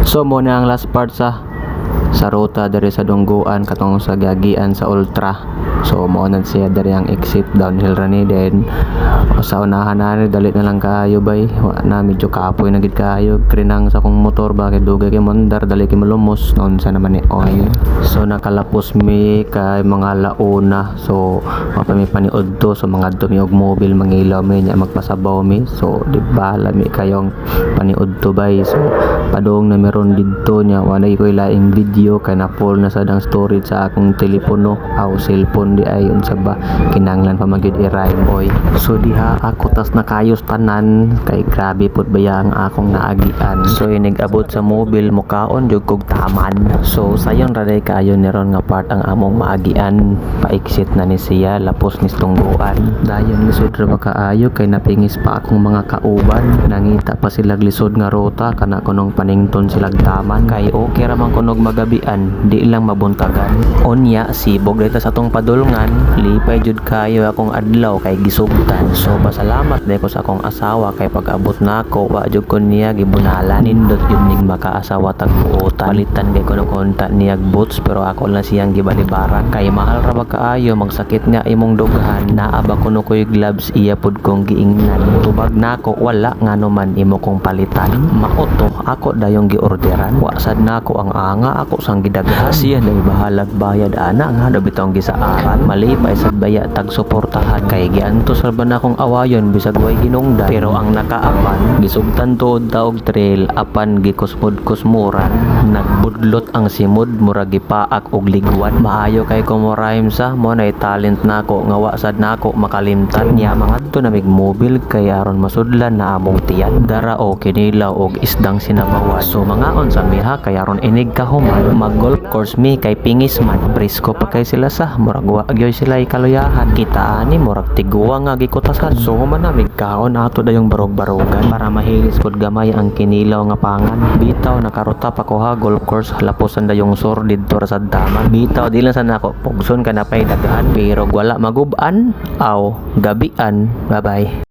So mo na ang last part sa ruta dari sa Dungguan katong sa Gagian sa Ultra. So mo na siya dari ang exit downhill rani, then sa unahan na dali na lang kayo bay wa na medyo kapoy na gid kayo krinang sa kong motor bakit dugay kay mondar dali kay malumos noon sa naman ni oil. So nakalapos mi kay mga launa, so mapa mi paniud to so mga dumi og mobile mangilaw mi nya magpasabaw mi, so di ba lami kayong paniud to bay. So padung na meron didto nya walay ko laing video kay na full na sa dang storage sa akong telepono aw cellphone di ayon sa ba kinanglan pa magid i-rhyme boy. So diha ako tas nakayos tanan kay grabe pud baya ang akong naagian. So inigabot sa mobile mukaon jud kog taman. So sayon ra day kayo ni ron nga part ang among maagian, pa-exit na ni siya lapos ni Dungguan. Dayon lisod ra ba kaayo kay napingis pa akong mga kauban, nangita pa sila lisod nga ruta kana kunong panington silag taman kay okay ra man kunog magabian di lang mabuntagan. Onya sibog dito sa tong padulngan lipay jud kayo akong adlaw kay gisugtan. So pasalamat day ko sa akong asawa kay pag-abot nako wa jud ko niya gibunalan, nindot yun ning makaasawa tagpuutan, palitan kay kuno konta niya boots pero ako lang siyang gibalibaran kay mahal ra ba kaayo magsakit nga imong dughan. Naaba kuno koy gloves iya pud kong giingnan, tubag nako wala ngano man imo kong palitan. Maoto ako dayong giorderan wa sad nako ang anga ako sang gidaghan, siya day bahalag bayad ana nga do bitong gisaaran malipay sad baya tag suportahan kay giantos ra ba na akong awayon bisag way ginungdan. Pero ang nakaapan gisugtan tuod ta og trail apan gikusmod-kusmuran nagbudlot ang simod murag gipaak og ligwan. Maayo kay ko mo rhyme sa mo nay talent nako nga wa sad nako makalimtan niya mangadto na mig mobile kay aron masudlan na among tiyan dara o kinilaw og isdang sinabawan. So mangaon sa miha kay aron inig kahuman mag golf course mi kay pingis man presko pa kay sila sa murag wa gyoy sila kaluyahan kita ani murag tiguwa nga gikutasan. So human na mig kaon ato dayong barog-barogan para mahilis pud gamay ang kinilaw nga pangan. Bitaw nakaruta pa ko ha golf course laposan dayong sur didto ra sa daman. Bitaw di lang sa nako pugson ka na pay daghan pero wala magub-an aw gabian. Bye bye.